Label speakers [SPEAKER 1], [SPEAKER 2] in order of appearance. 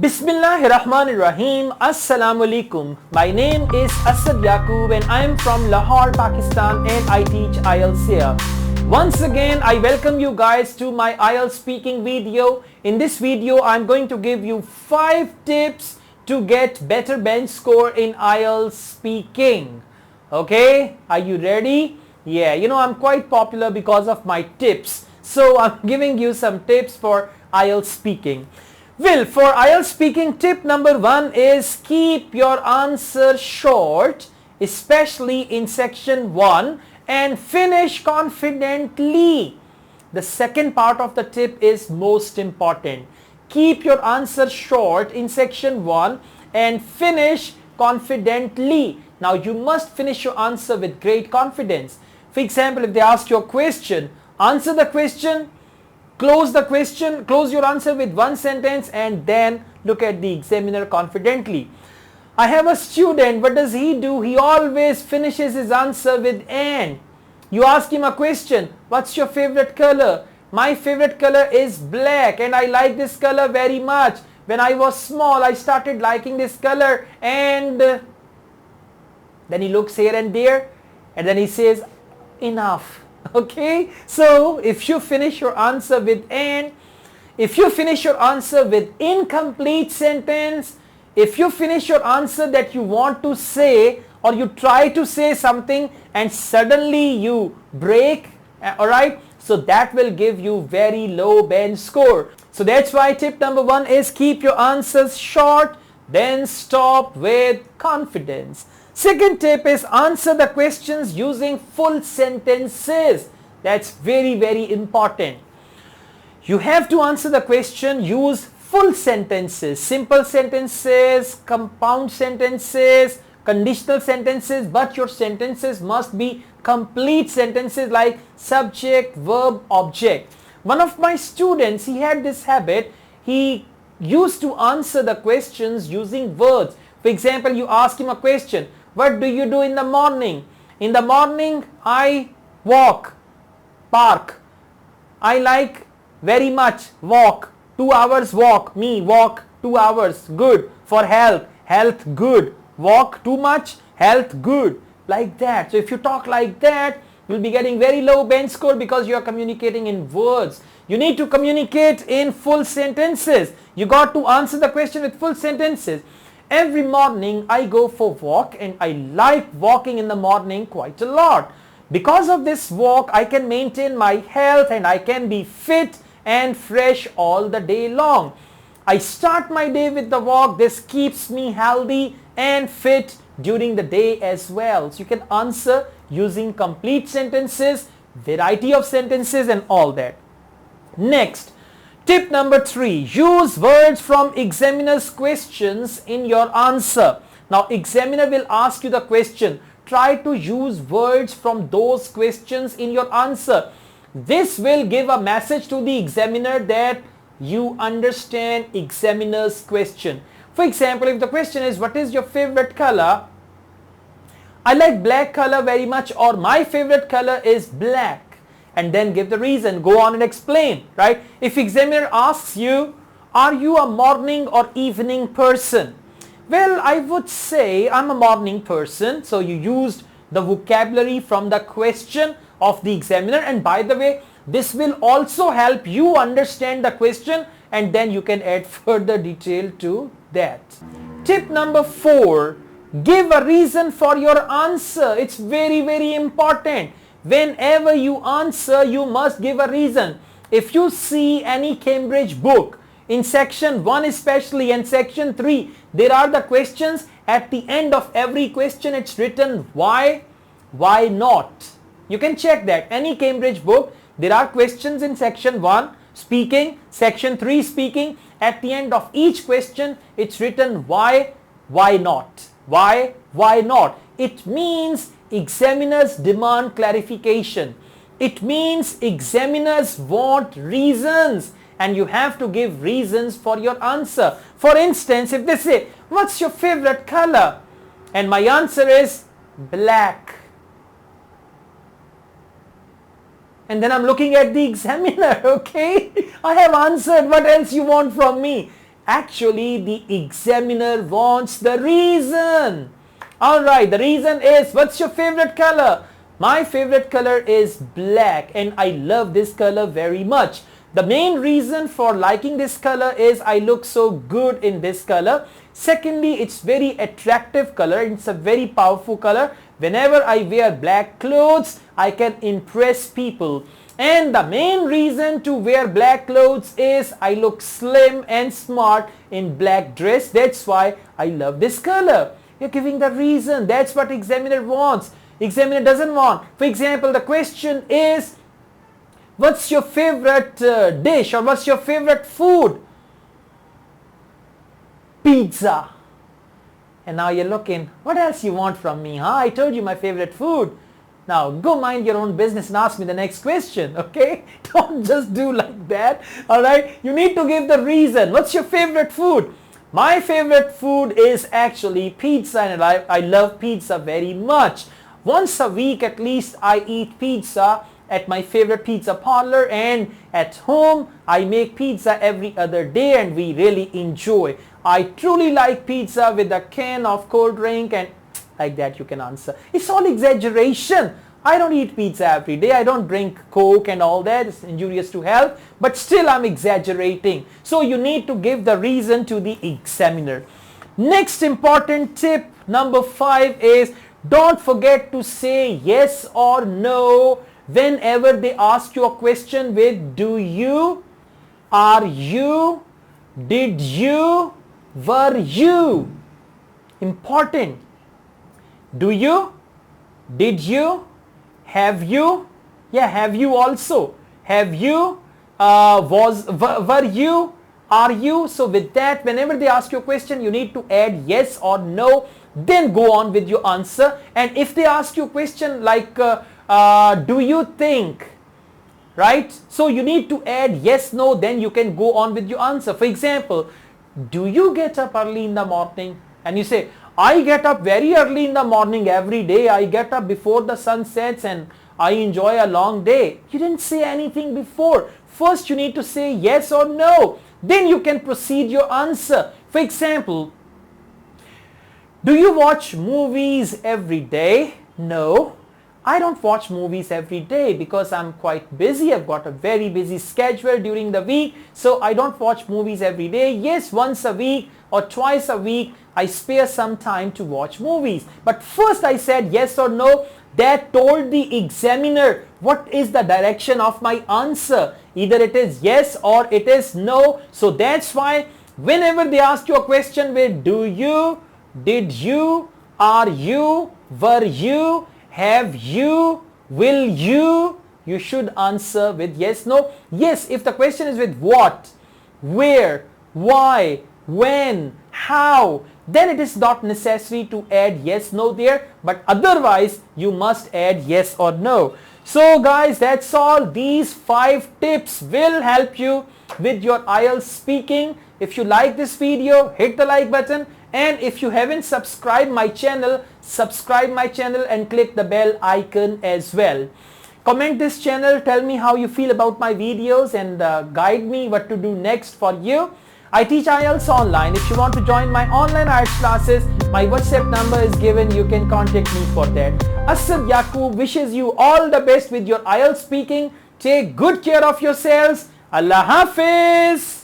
[SPEAKER 1] Bismillahirrahmanirrahim. Assalamu alaikum. My name is Asad Yaqub and I am from Lahore, Pakistan, and I teach Ielts here. Once again, I welcome you guys to my Ielts speaking video. In this video, I'm going to give you 5 tips to get better bench score in Ielts speaking. Okay, are you ready? Yeah, I'm quite popular because of my tips. So I'm giving you some tips for Ielts speaking. Well, for Ielts speaking, tip number 1 is keep your answer short, especially in section 1, and finish confidently. The second part of the tip is most important. Keep your answer short in section 1 and finish confidently. Now you must finish your answer with great confidence. For example, if they ask you a question, answer the question, close the question, close your answer with one sentence, and then look at the examiner confidently. I have a student, what does he do? He always finishes his answer with "and." You ask him a question, what's your favorite color? My favorite color is black and I like this color very much. When I was small, I started liking this color, and then he looks here and there and then he says, enough. Okay, so if you finish your answer with "and," if you finish your answer with incomplete sentence, if you finish your answer that you want to say, or you try to say something and suddenly you break, alright, so that will give you very low bench score. So that's why tip number 1 is keep your answers short, then stop with confidence. Second tip is answer the questions using full sentences. That's very, very important. You have to answer the question, use full sentences, simple sentences, compound sentences, conditional sentences, but your sentences must be complete sentences like subject, verb, object. One of my students, he had this habit, he used to answer the questions using words. For example, you ask him a question, what do you do in the morning? In the morning, I walk, park. I like very much walk, 2 hours walk, me walk 2 hours, good. For health, health good. Walk too much, health good. Like that. So if you talk like that, you'll be getting very low bench score because you are communicating in words. You need to communicate in full sentences. You got to answer the question with full sentences. Every morning I go for walk and I like walking in the morning quite a lot. Because of this walk, I can maintain my health and I can be fit and fresh all the day long. I start my day with the walk. This keeps me healthy and fit during the day as well. So you can answer using complete sentences, variety of sentences and all that. Next, tip number 3, use words from examiner's questions in your answer. Now examiner will ask you the question. Try to use words from those questions in your answer. This will give a message to the examiner that you understand examiner's question. For example, if the question is, what is your favorite color? I like black color very much, or my favorite color is black. And then give the reason, go on and explain, right? If examiner asks you, are you a morning or evening person? Well, I would say I'm a morning person. So you used the vocabulary from the question of the examiner, and by the way, this will also help you understand the question and then you can add further detail to that. Tip number 4, give a reason for your answer. It's very, very important. Whenever you answer, you must give a reason. If you see any Cambridge book, in section 1 especially and section 3, there are the questions. At the end of every question, it's written why not. You can check that. Any Cambridge book, there are questions in section 1, speaking, section 3, speaking. At the end of each question, it's written why not. Why not? It means examiners demand clarification. It means examiners want reasons and you have to give reasons for your answer. For instance, if they say, what's your favorite color? And my answer is black. And then I'm looking at the examiner, okay? I have answered, what else you want from me? Actually, the examiner wants the reason. Alright, the reason is, what's your favorite color? My favorite color is black and I love this color very much. The main reason for liking this color is I look so good in this color. Secondly, it's very attractive color. It's a very powerful color. Whenever I wear black clothes, I can impress people. And the main reason to wear black clothes is I look slim and smart in black dress. That's why I love this color. You're giving the reason. That's what examiner wants. Examiner doesn't want. For example, the question is, what's your favorite dish or what's your favorite food? Pizza. And now you're looking, what else you want from me? Huh? I told you my favorite food. Now go mind your own business and ask me the next question, okay? Don't just do like that, alright? You need to give the reason. What's your favorite food? My favorite food is actually pizza and I love pizza very much. Once a week at least I eat pizza at my favorite pizza parlor, and at home I make pizza every other day and we really enjoy. I truly like pizza with a can of cold drink, and like that you can answer. It's all exaggeration. I don't eat pizza every day. I don't drink Coke and all that. It's injurious to health. But still I'm exaggerating. So you need to give the reason to the examiner. Next important tip, number 5 is, don't forget to say yes or no whenever they ask you a question with do you, are you, did you, were you. Important. Do you, did you, have you, yeah, have you also, have you, were you, are you. So with that, whenever they ask you a question, you need to add yes or no, then go on with your answer. And if they ask you a question like do you think, right? So you need to add yes, no, then you can go on with your answer. For example, do you get up early in the morning? And you say, I get up very early in the morning every day. I get up before the sun sets and I enjoy a long day. You didn't say anything before. First you need to say yes or no. Then you can proceed your answer. For example, do you watch movies every day? No, I don't watch movies every day because I'm quite busy. I've got a very busy schedule during the week. So I don't watch movies every day. Yes, once a week or twice a week, I spare some time to watch movies. But first I said yes or no. That told the examiner what is the direction of my answer. Either it is yes or it is no. So that's why whenever they ask you a question with do you, did you, are you, were you, have you, will you, you should answer with yes, no. Yes, if the question is with what, where, why, when, how, then it is not necessary to add yes, no there, but otherwise you must add yes or no. So guys, that's all. These 5 tips will help you with your IELTS speaking. If you like this video, hit the like button, and if you haven't subscribed my channel, subscribe my channel and click the bell icon as well. Comment this channel, tell me how you feel about my videos, and guide me what to do next for you. I teach IELTS online. If you want to join my online IELTS classes, my WhatsApp number is given. You can contact me for that. Asad Yaqub wishes you all the best with your IELTS speaking. Take good care of yourselves. Allah Hafiz.